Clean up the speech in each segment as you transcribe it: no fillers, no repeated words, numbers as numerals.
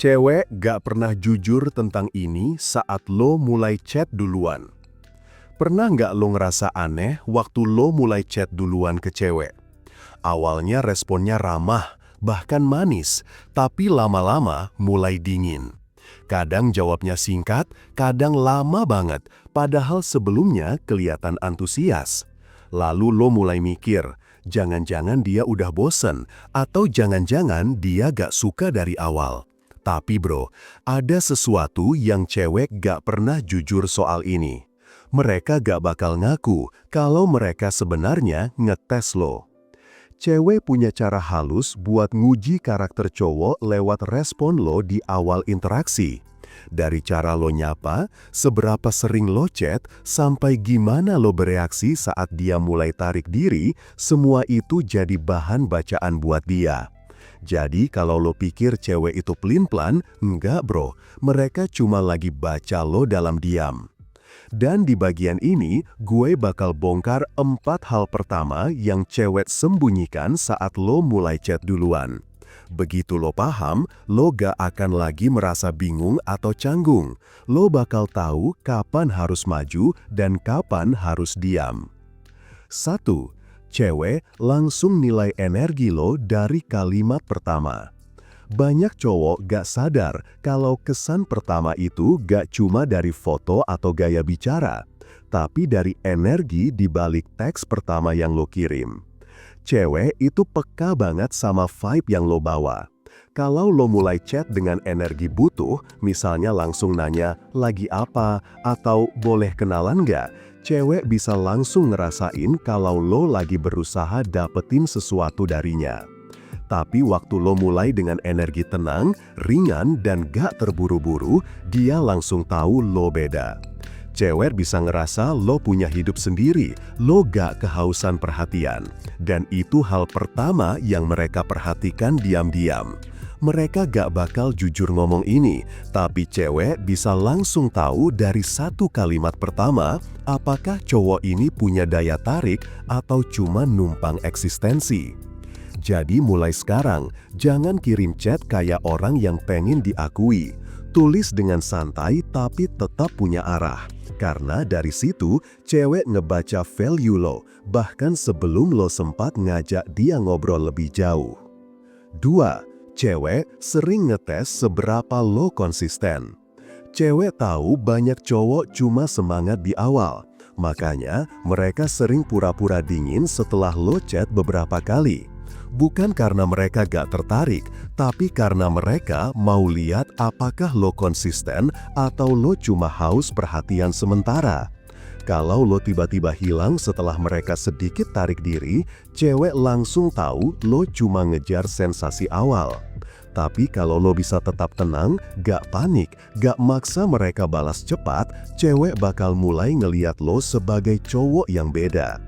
Cewek gak pernah jujur tentang ini saat lo mulai chat duluan. Pernah nggak lo ngerasa aneh waktu lo mulai chat duluan ke cewek? Awalnya responnya ramah, bahkan manis, tapi lama-lama mulai dingin. Kadang jawabnya singkat, kadang lama banget, padahal sebelumnya kelihatan antusias. Lalu lo mulai mikir, jangan-jangan dia udah bosen, atau jangan-jangan dia gak suka dari awal. Tapi bro, ada sesuatu yang cewek gak pernah jujur soal ini. Mereka gak bakal ngaku kalau mereka sebenarnya ngetes lo. Cewek punya cara halus buat nguji karakter cowok lewat respon lo di awal interaksi. Dari cara lo nyapa, seberapa sering lo chat, sampai gimana lo bereaksi saat dia mulai tarik diri, semua itu jadi bahan bacaan buat dia. Jadi kalau lo pikir cewek itu pelin-pelan, enggak bro, mereka cuma lagi baca lo dalam diam. Dan di bagian ini, gue bakal bongkar 4 hal pertama yang cewek sembunyikan saat lo mulai chat duluan. Begitu lo paham, lo gak akan lagi merasa bingung atau canggung. Lo bakal tahu kapan harus maju dan kapan harus diam. 1. Cewek langsung nilai energi lo dari kalimat pertama. Banyak cowok gak sadar kalau kesan pertama itu gak cuma dari foto atau gaya bicara, tapi dari energi di balik teks pertama yang lo kirim. Cewek itu peka banget sama vibe yang lo bawa. Kalau lo mulai chat dengan energi butuh, misalnya langsung nanya, lagi apa, atau boleh kenalan nggak? Cewek bisa langsung ngerasain kalau lo lagi berusaha dapetin sesuatu darinya. Tapi waktu lo mulai dengan energi tenang, ringan, dan gak terburu-buru, dia langsung tahu lo beda. Cewek bisa ngerasa lo punya hidup sendiri, lo gak kehausan perhatian. Dan itu hal pertama yang mereka perhatikan diam-diam. Mereka gak bakal jujur ngomong ini, tapi cewek bisa langsung tahu dari satu kalimat pertama apakah cowok ini punya daya tarik atau cuma numpang eksistensi. Jadi mulai sekarang, jangan kirim chat kayak orang yang pengen diakui. Tulis dengan santai tapi tetap punya arah. Karena dari situ, cewek ngebaca value lo, bahkan sebelum lo sempat ngajak dia ngobrol lebih jauh. 2. Cewek sering ngetes seberapa lo konsisten. Cewek tahu banyak cowok cuma semangat di awal. Makanya mereka sering pura-pura dingin setelah lo chat beberapa kali. Bukan karena mereka gak tertarik, tapi karena mereka mau lihat apakah lo konsisten atau lo cuma haus perhatian sementara. Kalau lo tiba-tiba hilang setelah mereka sedikit tarik diri, cewek langsung tahu lo cuma ngejar sensasi awal. Tapi kalau lo bisa tetap tenang, gak panik, gak maksa mereka balas cepat, cewek bakal mulai ngeliat lo sebagai cowok yang beda.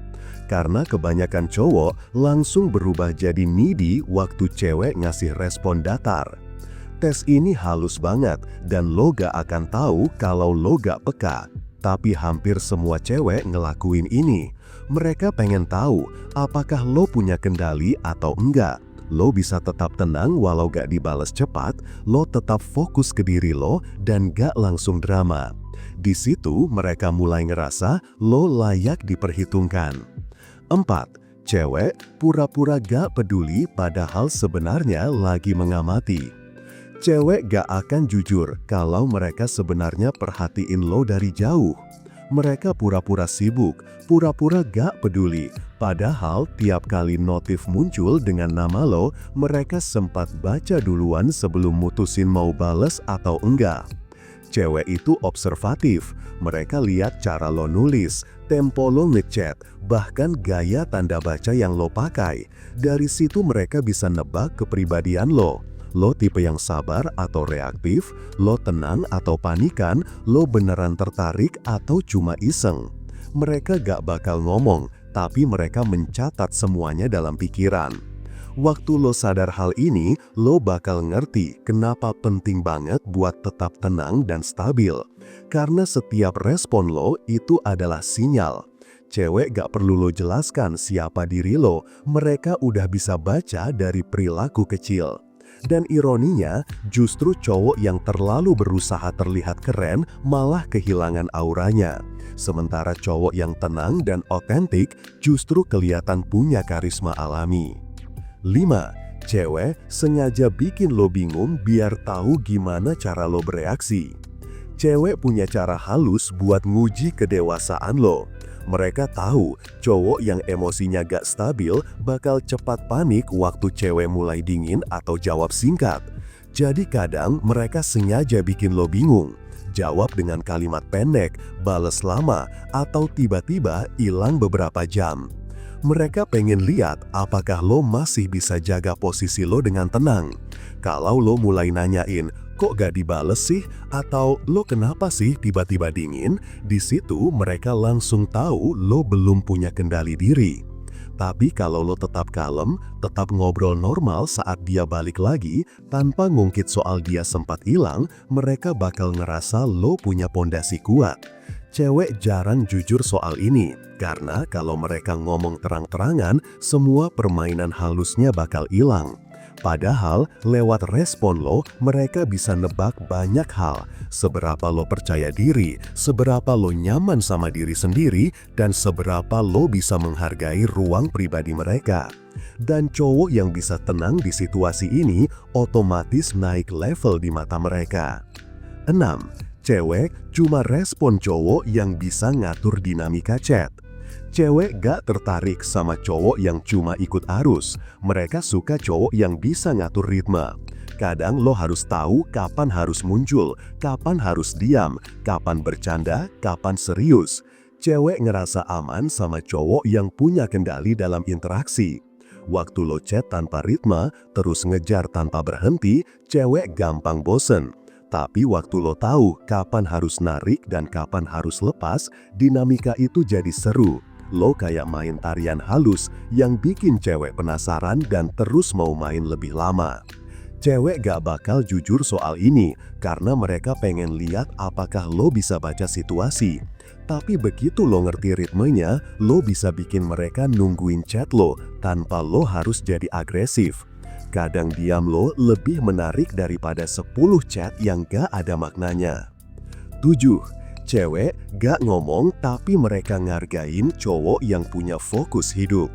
Karena kebanyakan cowok langsung berubah jadi needy waktu cewek ngasih respon datar. Tes ini halus banget dan lo gak akan tahu kalau lo gak peka. Tapi hampir semua cewek ngelakuin ini. Mereka pengen tahu apakah lo punya kendali atau enggak. Lo bisa tetap tenang walau gak dibales cepat, lo tetap fokus ke diri lo dan gak langsung drama. Di situ mereka mulai ngerasa lo layak diperhitungkan. 4. Cewek pura-pura gak peduli padahal sebenarnya lagi mengamati. Cewek gak akan jujur kalau mereka sebenarnya perhatiin lo dari jauh. Mereka pura-pura sibuk, pura-pura gak peduli. Padahal tiap kali notif muncul dengan nama lo, mereka sempat baca duluan sebelum mutusin mau bales atau enggak. Cewek itu observatif, mereka lihat cara lo nulis, tempo lo ngechat, bahkan gaya tanda baca yang lo pakai. Dari situ mereka bisa nebak kepribadian lo. Lo tipe yang sabar atau reaktif, lo tenang atau panikan, lo beneran tertarik atau cuma iseng. Mereka gak bakal ngomong, tapi mereka mencatat semuanya dalam pikiran. Waktu lo sadar hal ini, lo bakal ngerti kenapa penting banget buat tetap tenang dan stabil. Karena setiap respon lo itu adalah sinyal. Cewek gak perlu lo jelaskan siapa diri lo, mereka udah bisa baca dari perilaku kecil. Dan ironinya, justru cowok yang terlalu berusaha terlihat keren malah kehilangan auranya. Sementara cowok yang tenang dan otentik justru kelihatan punya karisma alami. 5. Cewek sengaja bikin lo bingung biar tahu gimana cara lo bereaksi. Cewek punya cara halus buat nguji kedewasaan lo. Mereka tahu cowok yang emosinya gak stabil bakal cepat panik waktu cewek mulai dingin atau jawab singkat. Jadi kadang mereka sengaja bikin lo bingung. Jawab dengan kalimat pendek, bales lama, atau tiba-tiba hilang beberapa jam. Mereka pengen lihat apakah lo masih bisa jaga posisi lo dengan tenang. Kalau lo mulai nanyain, kok gak dibales sih? Atau lo kenapa sih tiba-tiba dingin? Di situ mereka langsung tahu lo belum punya kendali diri. Tapi kalau lo tetap kalem, tetap ngobrol normal saat dia balik lagi, tanpa ngungkit soal dia sempat hilang, mereka bakal ngerasa lo punya pondasi kuat. Cewek jarang jujur soal ini, karena kalau mereka ngomong terang-terangan, semua permainan halusnya bakal hilang. Padahal lewat respon lo, mereka bisa nebak banyak hal. Seberapa lo percaya diri, seberapa lo nyaman sama diri sendiri, dan seberapa lo bisa menghargai ruang pribadi mereka. Dan cowok yang bisa tenang di situasi ini otomatis naik level di mata mereka. 6. Cewek cuma respon cowok yang bisa ngatur dinamika chat. Cewek gak tertarik sama cowok yang cuma ikut arus. Mereka suka cowok yang bisa ngatur ritme. Kadang lo harus tahu kapan harus muncul, kapan harus diam, kapan bercanda, kapan serius. Cewek ngerasa aman sama cowok yang punya kendali dalam interaksi. Waktu lo chat tanpa ritme, terus ngejar tanpa berhenti, cewek gampang bosen. Tapi waktu lo tahu kapan harus narik dan kapan harus lepas, dinamika itu jadi seru. Lo kayak main tarian halus yang bikin cewek penasaran dan terus mau main lebih lama. Cewek gak bakal jujur soal ini karena mereka pengen lihat apakah lo bisa baca situasi. Tapi begitu lo ngerti ritmenya, lo bisa bikin mereka nungguin chat lo tanpa lo harus jadi agresif. Kadang diam lo lebih menarik daripada 10 chat yang gak ada maknanya. 7. Cewek gak ngomong tapi mereka ngargain cowok yang punya fokus hidup.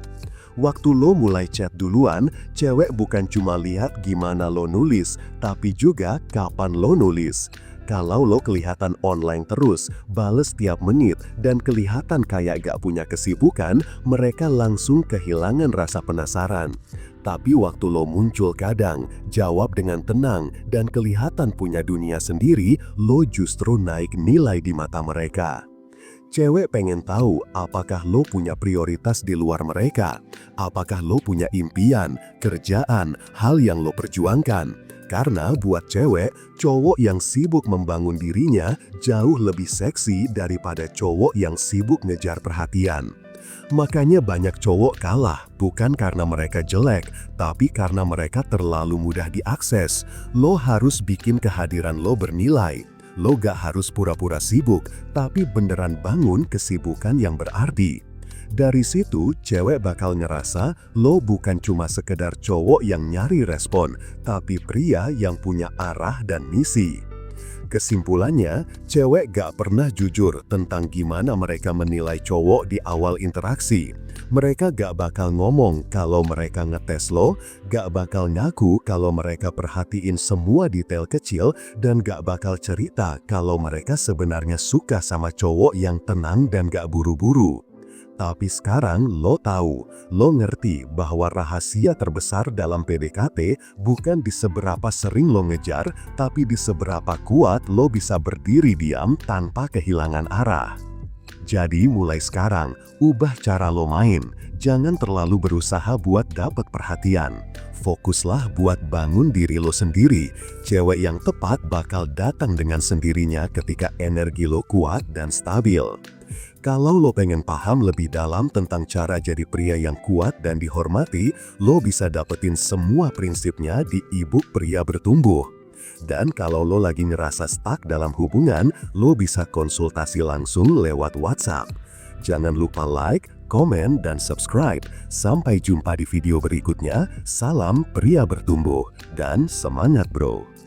Waktu lo mulai chat duluan, cewek bukan cuma lihat gimana lo nulis, tapi juga kapan lo nulis. Kalau lo kelihatan online terus, bales tiap menit, dan kelihatan kayak gak punya kesibukan, mereka langsung kehilangan rasa penasaran. Tapi waktu lo muncul kadang, jawab dengan tenang, dan kelihatan punya dunia sendiri, lo justru naik nilai di mata mereka. Cewek pengen tahu apakah lo punya prioritas di luar mereka, apakah lo punya impian, kerjaan, hal yang lo perjuangkan. Karena buat cewek, cowok yang sibuk membangun dirinya jauh lebih seksi daripada cowok yang sibuk ngejar perhatian. Makanya banyak cowok kalah, bukan karena mereka jelek, tapi karena mereka terlalu mudah diakses. Lo harus bikin kehadiran lo bernilai. Lo gak harus pura-pura sibuk, tapi beneran bangun kesibukan yang berarti. Dari situ, cewek bakal ngerasa lo bukan cuma sekedar cowok yang nyari respon, tapi pria yang punya arah dan misi. Kesimpulannya, cewek gak pernah jujur tentang gimana mereka menilai cowok di awal interaksi. Mereka gak bakal ngomong kalau mereka ngetes lo, gak bakal ngaku kalau mereka perhatiin semua detail kecil, dan gak bakal cerita kalau mereka sebenarnya suka sama cowok yang tenang dan gak buru-buru. Tapi sekarang lo tahu, lo ngerti bahwa rahasia terbesar dalam PDKT bukan di seberapa sering lo ngejar, tapi di seberapa kuat lo bisa berdiri diam tanpa kehilangan arah. Jadi mulai sekarang, ubah cara lo main. Jangan terlalu berusaha buat dapat perhatian. Fokuslah buat bangun diri lo sendiri. Cewek yang tepat bakal datang dengan sendirinya ketika energi lo kuat dan stabil. Kalau lo pengen paham lebih dalam tentang cara jadi pria yang kuat dan dihormati, lo bisa dapetin semua prinsipnya di e-book Pria Bertumbuh. Dan kalau lo lagi ngerasa stuck dalam hubungan, lo bisa konsultasi langsung lewat WhatsApp. Jangan lupa like, komen, dan subscribe. Sampai jumpa di video berikutnya. Salam pria bertumbuh dan semangat bro.